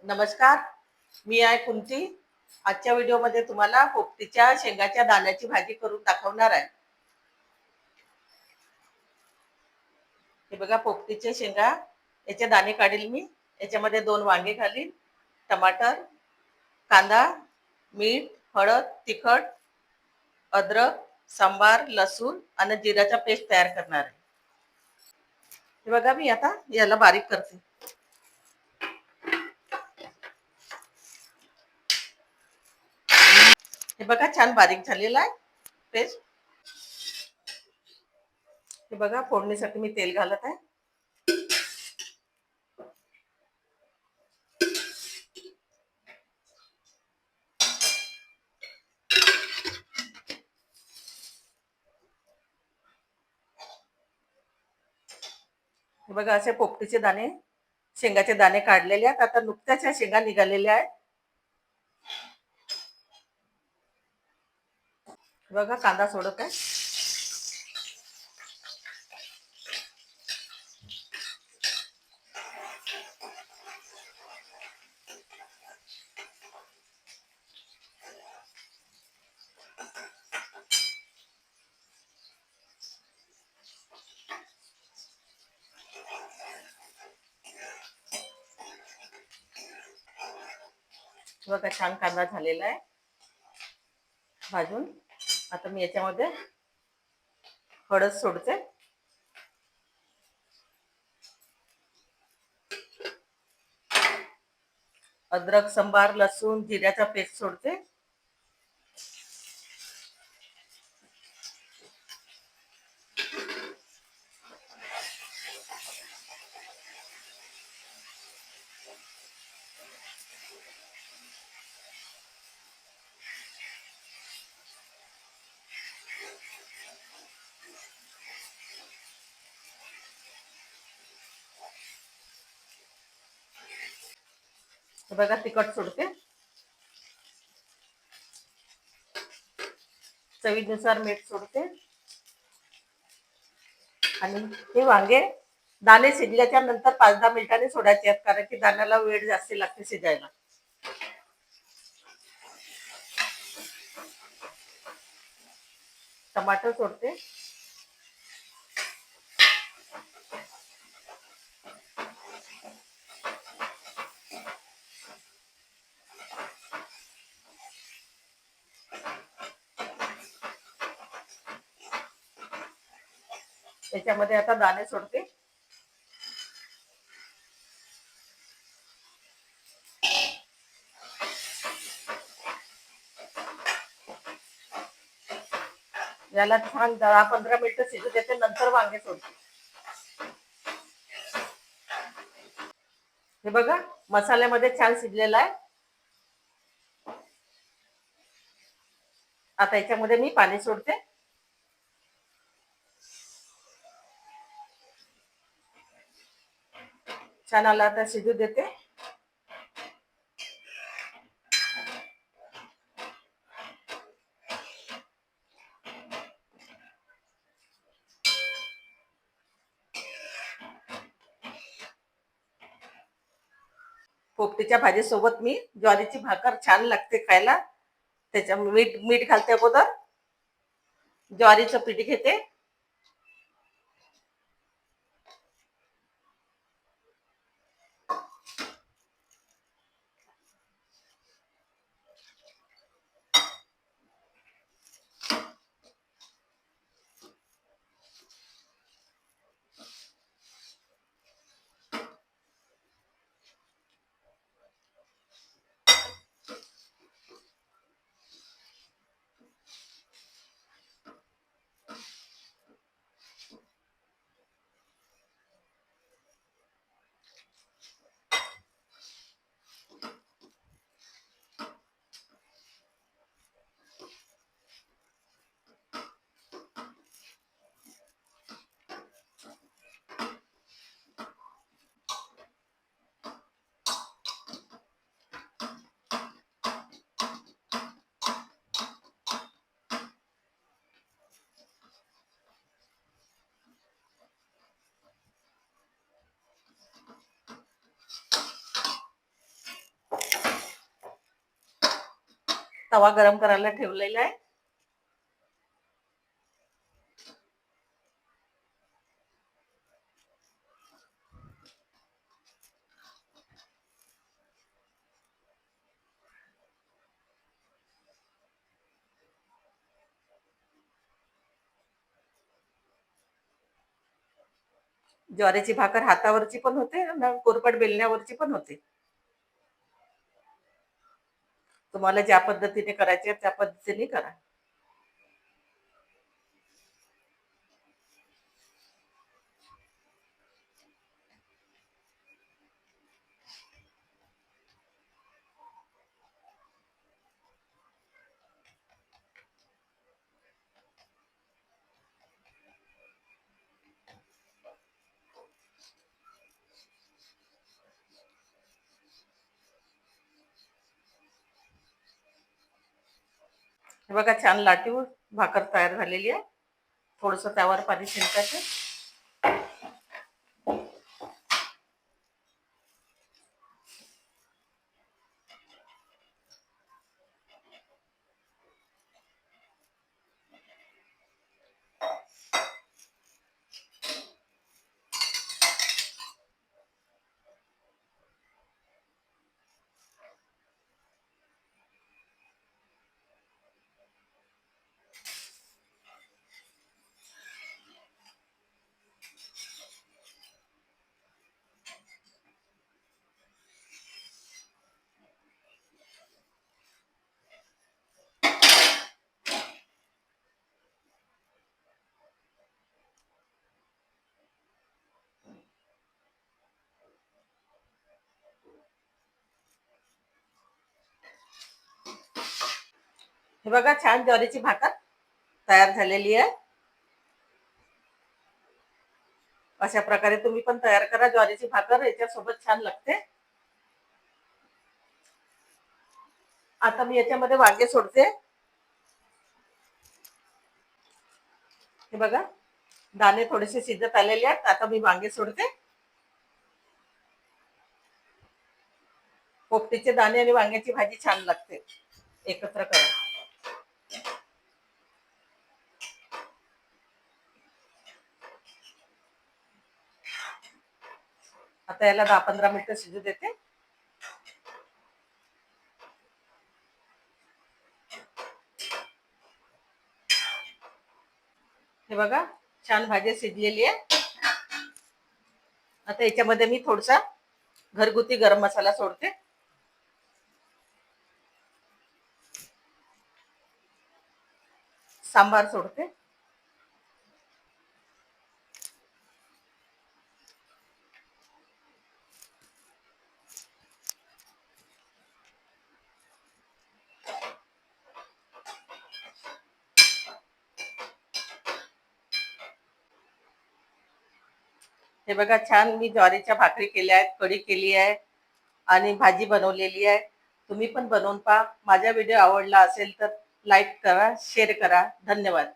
नमस्कार, मी आहे कुंती. आजच्या व्हिडिओमध्ये तुम्हाला पोपटीच्या शेंगाच्या दाण्याची भाजी करून दाखवणार आहे. हे बघा, पोपटीचे शेंगा याचे दाणे काढील मी. याच्यामध्ये 2 वांगे घालील, टमाटर, कांदा, मीठ, हळद, तिखट, अद्रक, सांबार, लसूण आणि जिऱ्याचा पेस्ट तयार करणार आहे. हे बघा, मी आता याला बारीक करते. हे बघा, छान बारीक झालेला आहे पेस्ट. हे बघा, फोडणीसाठी मी तेल घालत आहे. हे बघा, असे पोपटीचे दाणे, शेंगाचे दाणे काढलेले आहेत. आता नुकत्याच ह्या शेंगा निघालेल्या आहेत. बघा, कांदा सोडत आहे. बघा, छान कांदा झालेला आहे भाजून. आता मी याच्यामध्ये हळद सोडते, अद्रक, सांबार, लसूण, जिऱ्याचा पेस्ट सोडते. बघा, तिखट सोडते, चवीनुसार मीठ सोडते. आणि हे वांगे दाणे शिजल्याच्या नंतर 5-10 मिनिटांनी सोडायचे आहेत, कारण की दाण्याला वेळ जास्त लागते शिजायला. टमाटर सोडते. याच्यामध्ये आता दाणे सोडते. याला छान 10-15 मिनिटं शिजू देते, नंतर वांगे सोडते. हे बघा, मसाल्यामध्ये छान शिजलेला आहे. आता याच्यामध्ये मी पाणी सोडते. छान आला, आता शिजू देते. पोपटीच्या भाजीसोबत मी ज्वारीची भाकर छान लागते खायला. त्याच्या मीठ मीठ घालते अगोदर. ज्वारीचं पीठ घेते. तवा गरम करायला ठेवलेला आहे. ज्वारीची भाकर हातावरची पण होते आणि कोरपड बेलण्यावरची पण होते. तुम्हाला ज्या पद्धतीने करायची आहे त्या पद्धतीने करा. हे बघा छान लाटीव भाकर तयार झालेली आहे. थोडस त्यावर पाणी शिंकायचं. हे बघा छान ज्वारीची भाकर तयार झालेली आहे. अशा प्रकारे तुम्ही पण तयार करा. ज्वारीची भाकर याच्यासोबत छान लागते. आता मी याच्यामध्ये वांगे सोडते. हे बघा दाणे थोडेसे शिजत आलेले आहेत. आता मी वांगे सोडते. पोपटीचे दाणे आणि वांग्याची भाजी छान लागते. एकत्र करा. आता याला 10-15 मिनिटं शिजू देते. हे बघा छान भाजी शिजलेली आहे. आता याच्यामध्ये मी थोडासा घरगुती गरम मसाला सोडते. सांबार सोडते. हे बघा छान मी ज्वारीच्या भाकरी केल्या आहेत, कढी केली आहे आणि भाजी बनवलेली आहे. तुम्ही पण बनवून पहा. माझा व्हिडिओ आवडला असेल तर लाईक करा, शेअर करा. धन्यवाद.